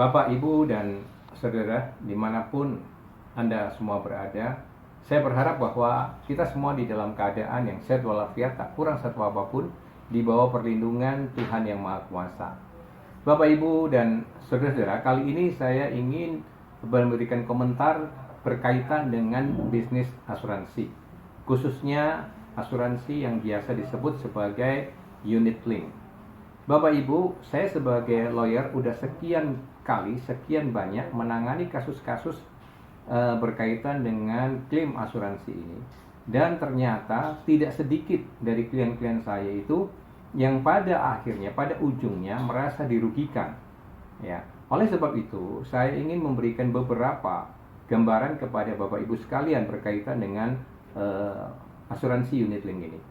Bapak, Ibu, dan saudara dimanapun Anda semua berada, saya berharap bahwa kita semua di dalam keadaan yang sehat walafiat, tak kurang satu apapun, di bawah perlindungan Tuhan Yang Maha Kuasa. Bapak, Ibu, dan saudara-saudara, kali ini saya ingin memberikan komentar berkaitan dengan bisnis asuransi, khususnya asuransi yang biasa disebut sebagai unit link. Bapak Ibu, saya sebagai lawyer udah sekian banyak menangani kasus-kasus berkaitan dengan klaim asuransi ini. Dan ternyata tidak sedikit dari klien-klien saya itu yang pada akhirnya, pada ujungnya merasa dirugikan. Ya, oleh sebab itu, saya ingin memberikan beberapa gambaran kepada Bapak Ibu sekalian berkaitan dengan asuransi unit link ini.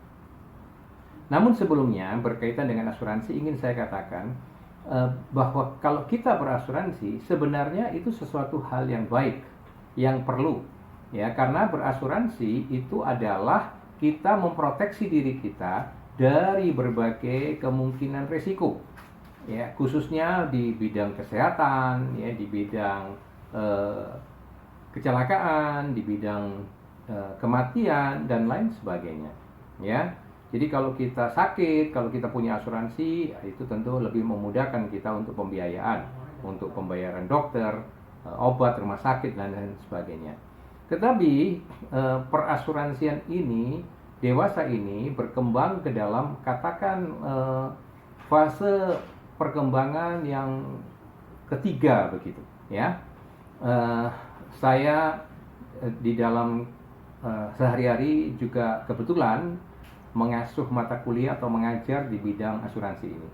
Namun sebelumnya berkaitan dengan asuransi ingin saya katakan bahwa kalau kita berasuransi sebenarnya itu sesuatu hal yang baik, yang perlu, ya, karena berasuransi itu adalah kita memproteksi diri kita dari berbagai kemungkinan risiko, ya, khususnya di bidang kesehatan, ya, di bidang kecelakaan, di bidang kematian dan lain sebagainya, ya. Jadi kalau kita sakit, kalau kita punya asuransi, itu tentu lebih memudahkan kita untuk pembiayaan, untuk pembayaran dokter, obat, rumah sakit, dan lain sebagainya. Tetapi perasuransian ini, dewasa ini berkembang ke dalam katakan fase perkembangan yang ketiga begitu, ya. Saya di dalam sehari-hari juga kebetulan mengasuh mata kuliah atau mengajar di bidang asuransi ini.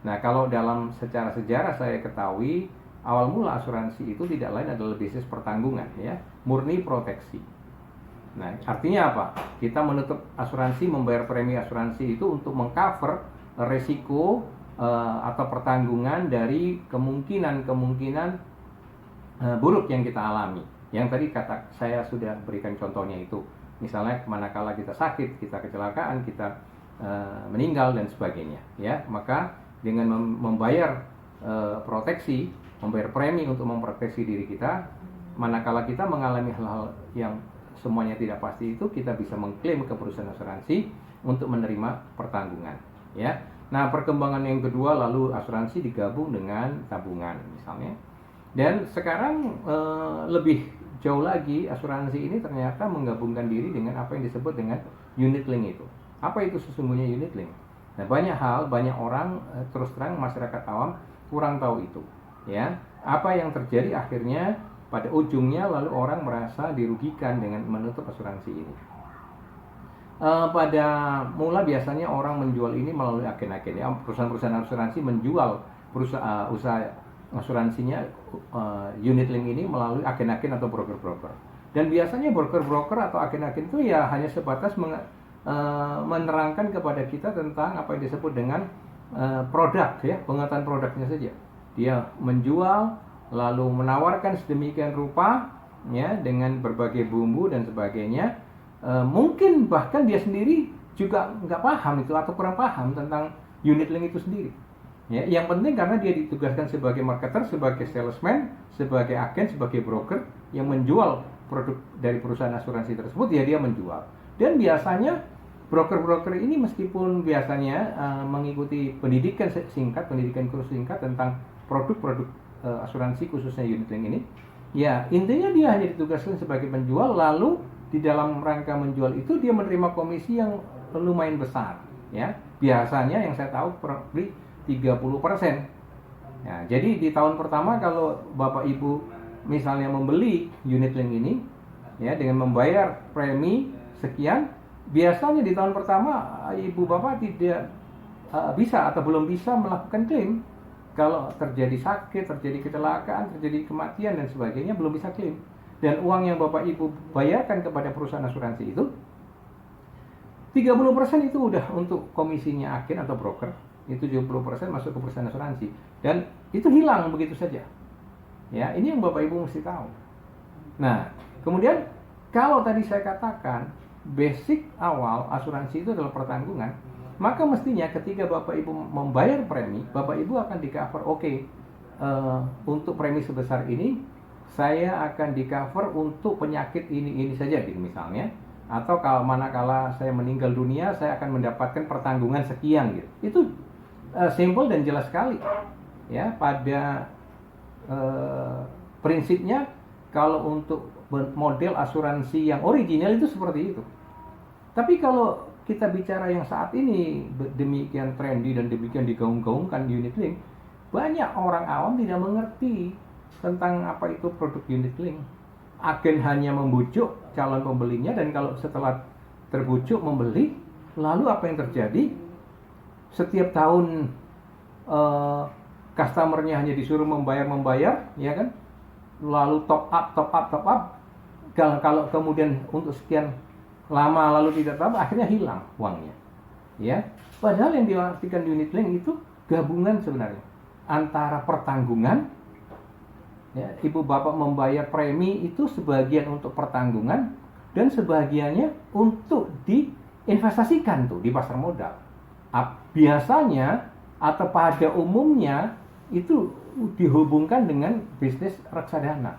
Nah, kalau dalam secara sejarah saya ketahui, awal mula asuransi itu tidak lain adalah bisnis pertanggungan, ya, murni proteksi. Nah, artinya apa? Kita menutup asuransi, membayar premi asuransi itu untuk mengcover resiko atau pertanggungan dari kemungkinan buruk yang kita alami. Yang tadi saya sudah berikan contohnya itu. Misalnya manakala kita sakit, kita kecelakaan, kita meninggal dan sebagainya, ya, maka dengan membayar proteksi, membayar premi untuk memproteksi diri kita, manakala kita mengalami hal-hal yang semuanya tidak pasti itu, kita bisa mengklaim ke perusahaan asuransi untuk menerima pertanggungan, ya. Nah, perkembangan yang kedua lalu asuransi digabung dengan tabungan misalnya, dan sekarang lebih jauh lagi, asuransi ini ternyata menggabungkan diri dengan apa yang disebut dengan unit link itu. Apa itu sesungguhnya unit link? Nah, banyak orang terus terang masyarakat awam kurang tahu itu, ya. Apa yang terjadi akhirnya pada ujungnya lalu orang merasa dirugikan dengan menutup asuransi ini. Pada mula biasanya orang menjual ini melalui agen-agen, ya. Perusahaan-perusahaan asuransi menjual usaha asuransinya unit link ini melalui agen-agen atau broker-broker. Dan biasanya broker-broker atau agen-agen itu ya hanya sebatas menerangkan kepada kita tentang apa yang disebut dengan produk, ya, pengetahuan produknya saja. Dia menjual lalu menawarkan sedemikian rupa, ya, dengan berbagai bumbu dan sebagainya. Mungkin bahkan dia sendiri juga nggak paham itu atau kurang paham tentang unit link itu sendiri. Ya, yang penting karena dia ditugaskan sebagai marketer, sebagai salesman, sebagai agen, sebagai broker yang menjual produk dari perusahaan asuransi tersebut, ya dia menjual. Dan biasanya broker-broker ini meskipun biasanya mengikuti pendidikan kursus singkat tentang produk-produk asuransi khususnya unit link ini, ya intinya dia hanya ditugaskan sebagai penjual, lalu di dalam rangka menjual itu dia menerima komisi yang lumayan besar, ya. Biasanya yang saya tahu probably 30%. Nah, jadi di tahun pertama kalau Bapak Ibu misalnya membeli unit link ini, ya, dengan membayar premi sekian, biasanya di tahun pertama Ibu Bapak tidak bisa atau belum bisa melakukan klaim. Kalau terjadi sakit, terjadi kecelakaan, terjadi kematian dan sebagainya, belum bisa klaim. Dan uang yang Bapak Ibu bayarkan kepada perusahaan asuransi itu 30% itu udah untuk komisinya agen atau broker. Itu 70% masuk ke perusahaan asuransi dan itu hilang begitu saja, ya. Ini yang Bapak Ibu mesti tahu. Nah, kemudian kalau tadi saya katakan basic awal asuransi itu adalah pertanggungan, maka mestinya ketika Bapak Ibu membayar premi, Bapak Ibu akan di cover, oke, untuk premi sebesar ini saya akan di cover untuk penyakit ini saja gitu misalnya, atau kalau manakala saya meninggal dunia saya akan mendapatkan pertanggungan sekian gitu. Itu simple dan jelas sekali ya. Pada prinsipnya kalau untuk model asuransi yang original itu seperti itu. Tapi kalau kita bicara yang saat ini demikian trendy dan demikian digaung-gaungkan unit link, banyak orang awam tidak mengerti tentang apa itu produk unit link. Agen hanya membujuk calon pembelinya, dan kalau setelah terbujuk membeli, lalu apa yang terjadi? Setiap tahun customernya hanya disuruh membayar, ya kan? Lalu top up. Kalau kemudian untuk sekian lama lalu tidak tahu, akhirnya hilang uangnya, ya. Padahal yang diartikan unit link itu gabungan sebenarnya antara pertanggungan, ya, ibu bapak membayar premi itu sebagian untuk pertanggungan dan sebagiannya untuk diinvestasikan tuh di pasar modal. Biasanya atau pada umumnya itu dihubungkan dengan bisnis reksadana.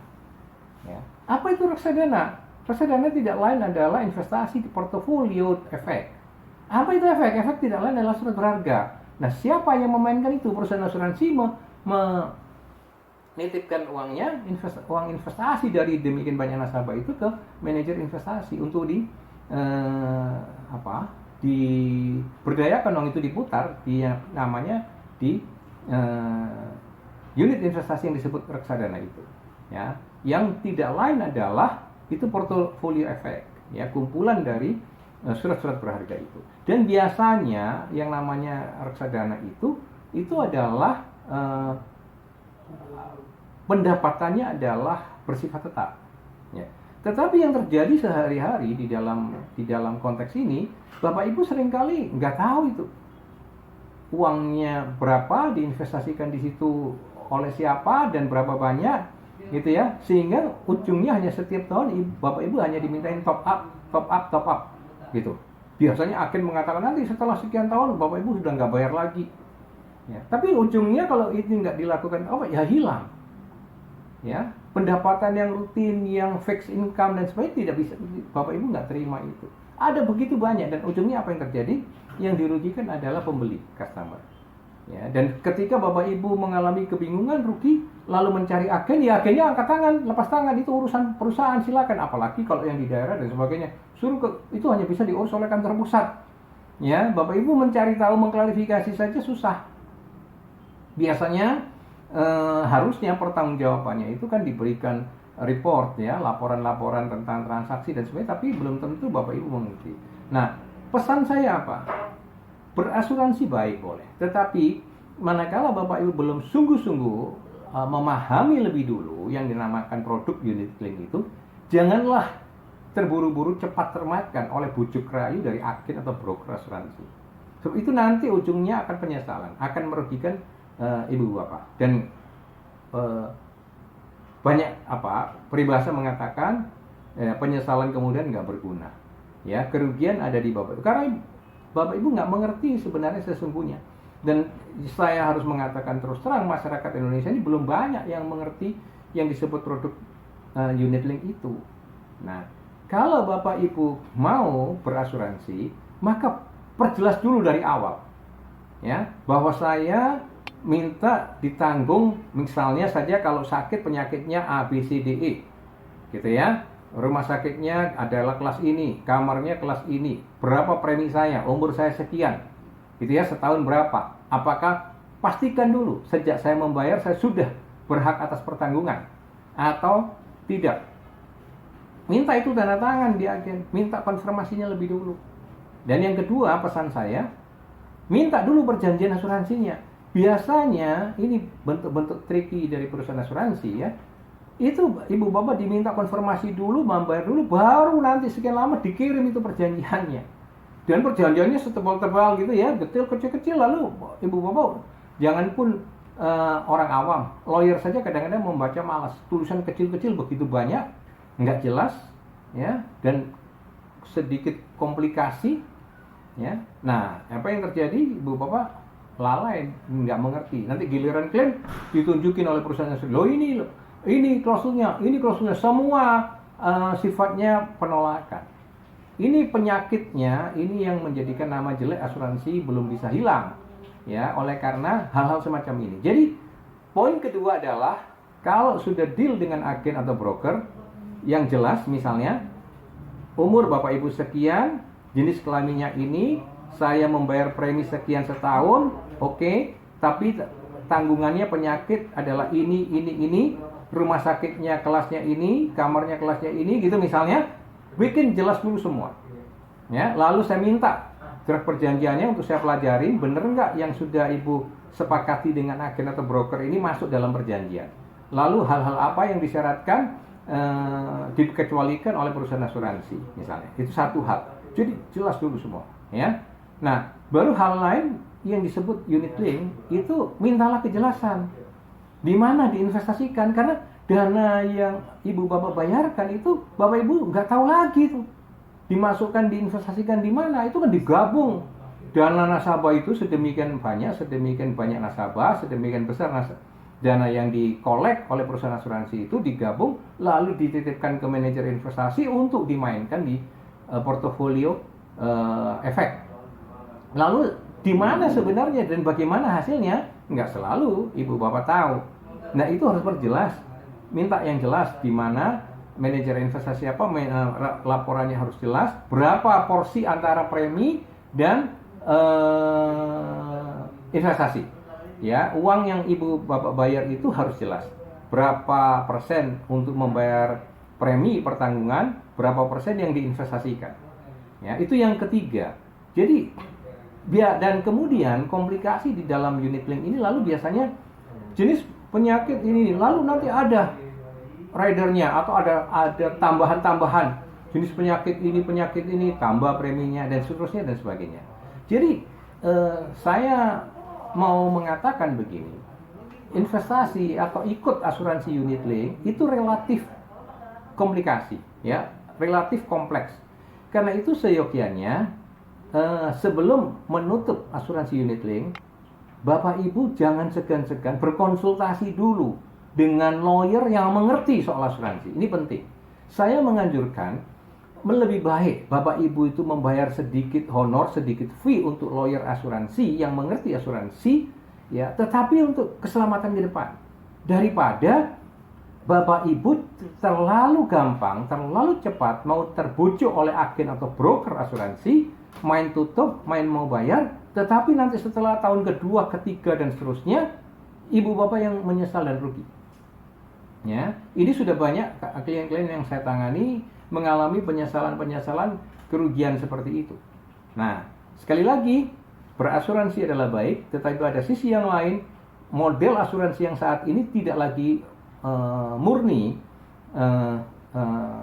Ya. Apa itu reksadana? Reksadana tidak lain adalah investasi di portofolio efek. Apa itu efek? Efek tidak lain adalah surat berharga. Nah, siapa yang memainkan itu? Perusahaan asuransi menitipkan uangnya, uang investasi dari demikian banyak nasabah itu ke manajer investasi untuk diberdayakan uang itu diputar, namanya di unit investasi yang disebut reksadana itu. Ya, yang tidak lain adalah itu portofolio efek, ya, kumpulan dari surat-surat berharga itu. Dan biasanya yang namanya reksadana itu adalah pendapatannya adalah bersifat tetap, ya. Tetapi yang terjadi sehari-hari di dalam konteks ini, Bapak Ibu seringkali nggak tahu itu uangnya berapa diinvestasikan di situ oleh siapa dan berapa banyak, gitu ya. Sehingga ujungnya hanya setiap tahun Bapak Ibu hanya dimintain top up. Gitu. Biasanya agen mengatakan nanti setelah sekian tahun Bapak Ibu sudah nggak bayar lagi. Ya. Tapi ujungnya kalau itu nggak dilakukan, ya hilang. Ya, pendapatan yang rutin, yang fixed income dan sebagainya tidak bisa, Bapak Ibu nggak terima itu. Ada begitu banyak, dan ujungnya apa yang terjadi? Yang dirugikan adalah pembeli, customer. Ya, dan ketika Bapak Ibu mengalami kebingungan, rugi, lalu mencari agen, ya agennya angkat tangan, lepas tangan, itu urusan perusahaan, silakan. Apalagi kalau yang di daerah dan sebagainya, itu hanya bisa diurus oleh kantor pusat. Ya, Bapak Ibu mencari tahu, mengklarifikasi saja susah. Biasanya harusnya pertanggungjawabannya itu kan diberikan report, ya, laporan-laporan tentang transaksi dan sebagainya, tapi belum tentu Bapak Ibu mengerti. Nah, pesan saya apa? Berasuransi baik boleh, tetapi manakala Bapak Ibu belum sungguh-sungguh memahami lebih dulu yang dinamakan produk unit link itu, janganlah terburu-buru cepat termakan oleh bujuk rayu dari agen atau broker asuransi. So, itu nanti ujungnya akan penyesalan, akan merugikan ibu bapak. Dan banyak peribahasa mengatakan penyesalan kemudian nggak berguna. Ya, kerugian ada di Bapak Ibu karena Bapak Ibu nggak mengerti sebenarnya sesungguhnya. Dan saya harus mengatakan terus terang, masyarakat Indonesia ini belum banyak yang mengerti yang disebut produk unit link itu. Nah, kalau Bapak Ibu mau berasuransi, maka perjelas dulu dari awal, ya, bahwa saya minta ditanggung misalnya saja kalau sakit penyakitnya A, B, C, D, E, gitu ya. Rumah sakitnya adalah kelas ini, kamarnya kelas ini, berapa premi saya, umur saya sekian, gitu ya, setahun berapa. Apakah pastikan dulu sejak saya membayar saya sudah berhak atas pertanggungan atau tidak. Minta itu tanda tangan di agen, minta konfirmasinya lebih dulu. Dan yang kedua, pesan saya, minta dulu perjanjian asuransinya. Biasanya ini bentuk-bentuk tricky dari perusahaan asuransi, ya. Itu ibu bapak diminta konfirmasi dulu, membayar dulu, baru nanti sekian lama dikirim itu perjanjiannya. Dan perjanjiannya setebal-tebal gitu ya, detail kecil-kecil. Lalu ibu bapak, jangan pun orang awam, lawyer saja kadang-kadang membaca malas. Tulisan kecil-kecil begitu banyak, nggak jelas, ya, dan sedikit komplikasi, ya. Nah, apa yang terjadi ibu bapak? lalai, nggak mengerti. Nanti giliran klaim ditunjukin oleh perusahaan asuransi, loh ini klausulnya semua sifatnya penolakan. Ini penyakitnya, ini yang menjadikan nama jelek asuransi belum bisa hilang, ya, oleh karena hal-hal semacam ini. Jadi poin kedua adalah kalau sudah deal dengan agen atau broker yang jelas, misalnya umur Bapak Ibu sekian, jenis kelaminnya ini, saya membayar premi sekian setahun, oke, tapi tanggungannya penyakit adalah ini, rumah sakitnya kelasnya ini, kamarnya kelasnya ini, gitu misalnya, bikin jelas dulu semua. Ya, lalu saya minta draft perjanjiannya untuk saya pelajari, bener nggak yang sudah Ibu sepakati dengan agen atau broker ini masuk dalam perjanjian. Lalu hal-hal apa yang disyaratkan dikecualikan oleh perusahaan asuransi, misalnya. Itu satu hal. Jadi jelas dulu semua, ya. Nah, baru hal lain yang disebut unit link itu mintalah kejelasan di mana diinvestasikan, karena dana yang Ibu Bapak bayarkan itu Bapak Ibu nggak tahu lagi tuh dimasukkan, diinvestasikan di mana. Itu kan digabung dana nasabah itu sedemikian banyak nasabah, sedemikian besar dana yang dikolek oleh perusahaan asuransi itu digabung lalu dititipkan ke manajer investasi untuk dimainkan di portofolio efek. Lalu di mana sebenarnya dan bagaimana hasilnya nggak selalu Ibu Bapak tahu. Nah, itu harus perjelas, minta yang jelas di mana manajer investasi apa, laporannya harus jelas, berapa porsi antara premi dan investasi. Ya, uang yang Ibu Bapak bayar itu harus jelas. Berapa persen untuk membayar premi pertanggungan, berapa persen yang diinvestasikan. Ya, itu yang ketiga. Jadi dan kemudian komplikasi di dalam unit link ini lalu biasanya jenis penyakit ini lalu nanti ada ridernya atau ada tambahan-tambahan jenis penyakit ini tambah preminya dan seterusnya dan sebagainya. Jadi saya mau mengatakan begini, investasi atau ikut asuransi unit link itu relatif komplikasi, ya, relatif kompleks. Karena itu seyogyanya sebelum menutup asuransi unit link, Bapak Ibu jangan segan-segan berkonsultasi dulu dengan lawyer yang mengerti soal asuransi. Ini penting. Saya menganjurkan lebih baik Bapak Ibu itu membayar sedikit honor, sedikit fee untuk lawyer asuransi yang mengerti asuransi, ya, tetapi untuk keselamatan ke depan, daripada Bapak Ibu terlalu gampang, terlalu cepat mau terbujuk oleh agen atau broker asuransi, main tutup, main mau bayar, tetapi nanti setelah tahun kedua, ketiga dan seterusnya, Ibu Bapak yang menyesal dan rugi. Ya, ini sudah banyak klien-klien yang saya tangani mengalami penyesalan kerugian seperti itu. Nah, sekali lagi, berasuransi adalah baik, tetapi ada sisi yang lain, model asuransi yang saat ini tidak lagi murni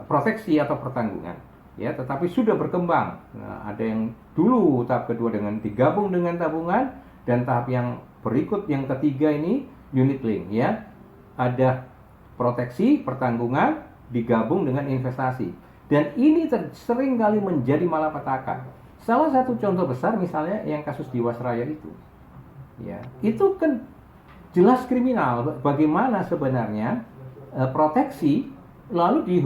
proteksi atau pertanggungan, ya, tetapi sudah berkembang. Nah, ada yang dulu tahap kedua dengan digabung dengan tabungan, dan tahap yang berikut yang ketiga ini unit link, ya. Ada proteksi pertanggungan digabung dengan investasi, dan ini sering kali menjadi malapetaka. Salah satu contoh besar misalnya yang kasus Jiwasraya itu, ya, itu kan jelas kriminal. Bagaimana sebenarnya proteksi lalu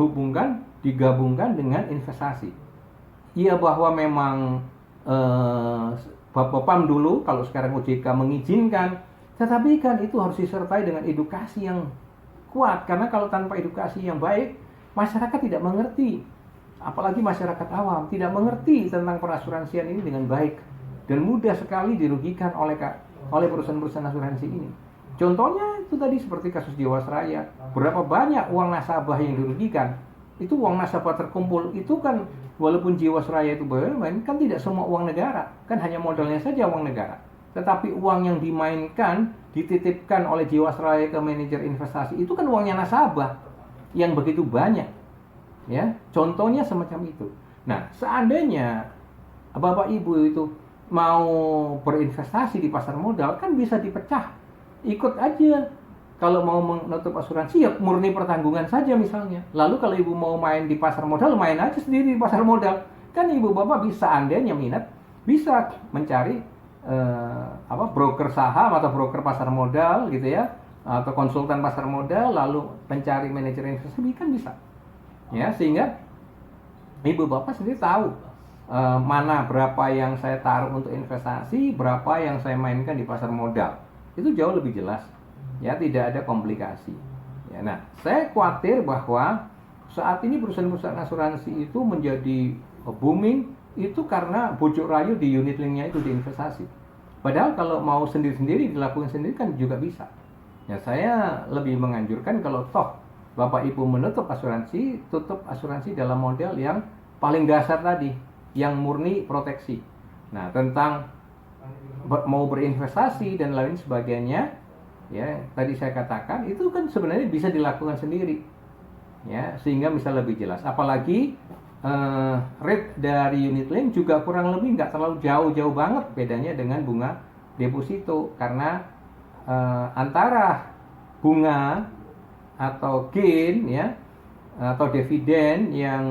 digabungkan dengan investasi. Iya, bahwa memang Bapom dulu, kalau sekarang OJK mengizinkan, tetapi kan itu harus disertai dengan edukasi yang kuat, karena kalau tanpa edukasi yang baik, masyarakat tidak mengerti, apalagi masyarakat awam tidak mengerti tentang perasuransian ini dengan baik, dan mudah sekali dirugikan oleh perusahaan-perusahaan asuransi ini. Contohnya itu tadi seperti kasus Jiwasraya, berapa banyak uang nasabah yang dirugikan. Itu uang nasabah terkumpul, itu kan walaupun Jiwasraya itu BUMN, kan tidak semua uang negara, kan hanya modalnya saja uang negara. Tetapi uang yang dimainkan, dititipkan oleh Jiwasraya ke manajer investasi, itu kan uangnya nasabah yang begitu banyak, ya. Contohnya semacam itu. Nah, seandainya Bapak Ibu itu mau berinvestasi di pasar modal, kan bisa dipecah, ikut aja. Kalau mau menutup asuransi, ya murni pertanggungan saja misalnya. Lalu kalau Ibu mau main di pasar modal, main aja sendiri di pasar modal. Kan Ibu Bapak bisa, andainya minat, bisa mencari broker saham atau broker pasar modal gitu ya, atau konsultan pasar modal, lalu mencari manajer investasi kan bisa. Ya, sehingga ibu bapak sendiri tahu mana berapa yang saya taruh untuk investasi, berapa yang saya mainkan di pasar modal. Itu jauh lebih jelas. Ya, tidak ada komplikasi. Ya, nah, saya khawatir bahwa saat ini perusahaan-perusahaan asuransi itu menjadi booming itu karena bujuk rayu di unit linknya itu di investasi. Padahal kalau mau sendiri-sendiri dilakukan sendiri kan juga bisa. Ya, saya lebih menganjurkan kalau toh Bapak Ibu menutup asuransi, tutup asuransi dalam model yang paling dasar tadi, yang murni proteksi. Nah, tentang mau berinvestasi dan lain sebagainya, ya tadi saya katakan itu kan sebenarnya bisa dilakukan sendiri, ya sehingga bisa lebih jelas. Apalagi rate dari unit link juga kurang lebih nggak terlalu jauh-jauh banget bedanya dengan bunga deposito, karena antara bunga atau gain ya atau dividen yang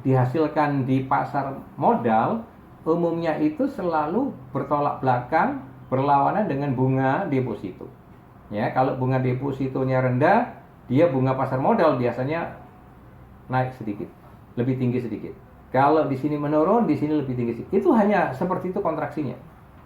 dihasilkan di pasar modal umumnya itu selalu bertolak belakang, berlawanan dengan bunga deposito. Ya, kalau bunga depositonya rendah, dia bunga pasar modal biasanya naik sedikit, lebih tinggi sedikit. Kalau di sini menurun, di sini lebih tinggi sedikit. Itu hanya seperti itu kontraksinya.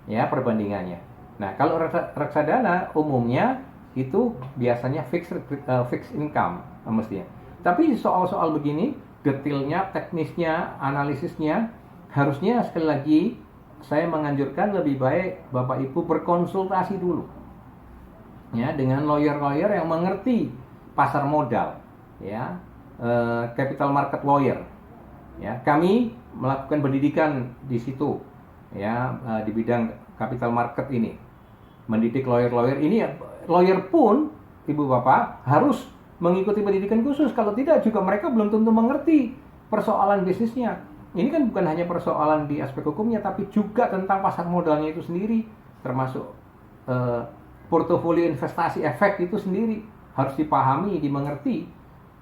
Ya, perbandingannya. Nah, kalau reksadana umumnya itu biasanya fixed income mestinya. Tapi soal-soal begini, detailnya, teknisnya, analisisnya, harusnya sekali lagi saya menganjurkan lebih baik Bapak Ibu berkonsultasi dulu, ya, dengan lawyer-lawyer yang mengerti pasar modal, ya, capital market lawyer. Ya, kami melakukan pendidikan di situ, ya, di bidang capital market ini, mendidik lawyer-lawyer ini. Lawyer pun, Ibu Bapak, harus mengikuti pendidikan khusus. Kalau tidak juga mereka belum tentu mengerti persoalan bisnisnya. Ini kan bukan hanya persoalan di aspek hukumnya, tapi juga tentang pasar modalnya itu sendiri, termasuk portofolio investasi efek itu sendiri harus dipahami, dimengerti.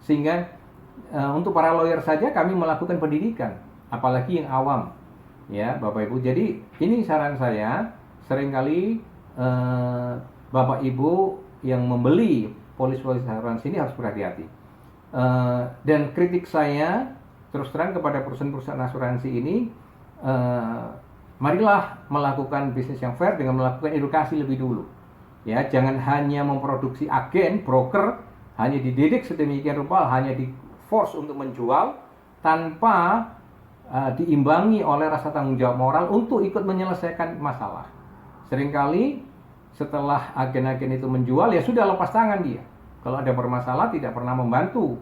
Sehingga untuk para lawyer saja kami melakukan pendidikan, apalagi yang awam, ya Bapak Ibu. Jadi ini saran saya, seringkali Bapak Ibu yang membeli polis-polis asuransi ini harus berhati-hati. Dan kritik saya terus terang kepada perusahaan-perusahaan asuransi ini, marilah melakukan bisnis yang fair dengan melakukan edukasi lebih dulu. Ya, jangan hanya memproduksi agen, broker, hanya dididik sedemikian rupa, hanya di force untuk menjual tanpa diimbangi oleh rasa tanggung jawab moral untuk ikut menyelesaikan masalah. Seringkali setelah agen-agen itu menjual, ya sudah lepas tangan dia. Kalau ada bermasalah tidak pernah membantu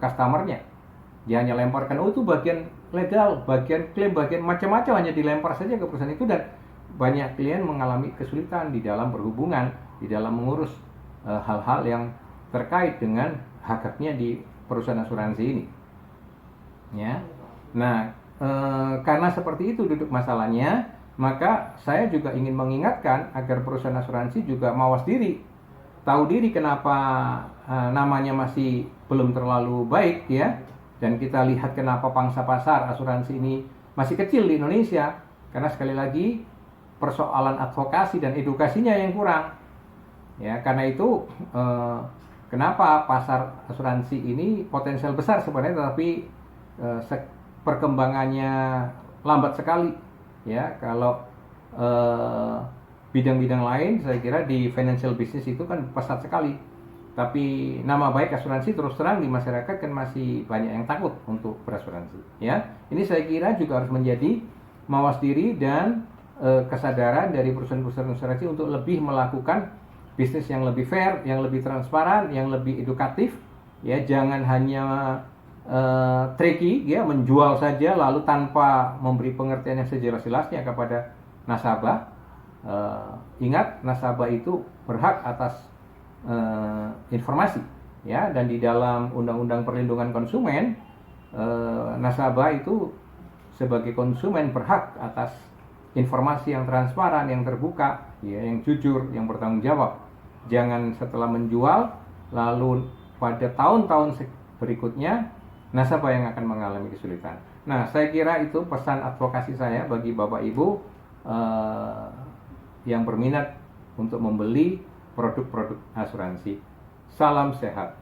customernya. Dia hanya lemparkan, oh itu bagian legal, bagian klaim, bagian macam-macam, hanya dilempar saja ke perusahaan itu, dan banyak klien mengalami kesulitan di dalam berhubungan, di dalam mengurus hal-hal yang terkait dengan hak-haknya di perusahaan asuransi ini. Ya, nah karena seperti itu duduk masalahnya, maka saya juga ingin mengingatkan agar perusahaan asuransi juga mawas diri, tahu diri kenapa namanya masih belum terlalu baik, ya. Dan kita lihat kenapa pangsa pasar asuransi ini masih kecil di Indonesia, karena sekali lagi persoalan advokasi dan edukasinya yang kurang. Ya, karena itu kenapa pasar asuransi ini potensial besar sebenarnya, tetapi perkembangannya lambat sekali. Ya, kalau bidang-bidang lain saya kira di financial business itu kan pesat sekali. Tapi nama baik asuransi terus terang di masyarakat kan masih banyak yang takut untuk berasuransi. Ya, ini saya kira juga harus menjadi mawas diri dan kesadaran dari perusahaan-perusahaan asuransi untuk lebih melakukan bisnis yang lebih fair, yang lebih transparan, yang lebih edukatif. Ya, jangan hanya tricky, ya, menjual saja lalu tanpa memberi pengertian yang sejelas-jelasnya kepada nasabah. Ingat, nasabah itu berhak atas informasi, ya, dan di dalam Undang-Undang Perlindungan Konsumen, nasabah itu sebagai konsumen berhak atas informasi yang transparan, yang terbuka, ya, yang jujur, yang bertanggung jawab. Jangan setelah menjual lalu pada tahun-tahun berikutnya nasabah yang akan mengalami kesulitan. Nah, saya kira itu pesan advokasi saya bagi Bapak Ibu. yang berminat untuk membeli produk-produk asuransi. Salam sehat.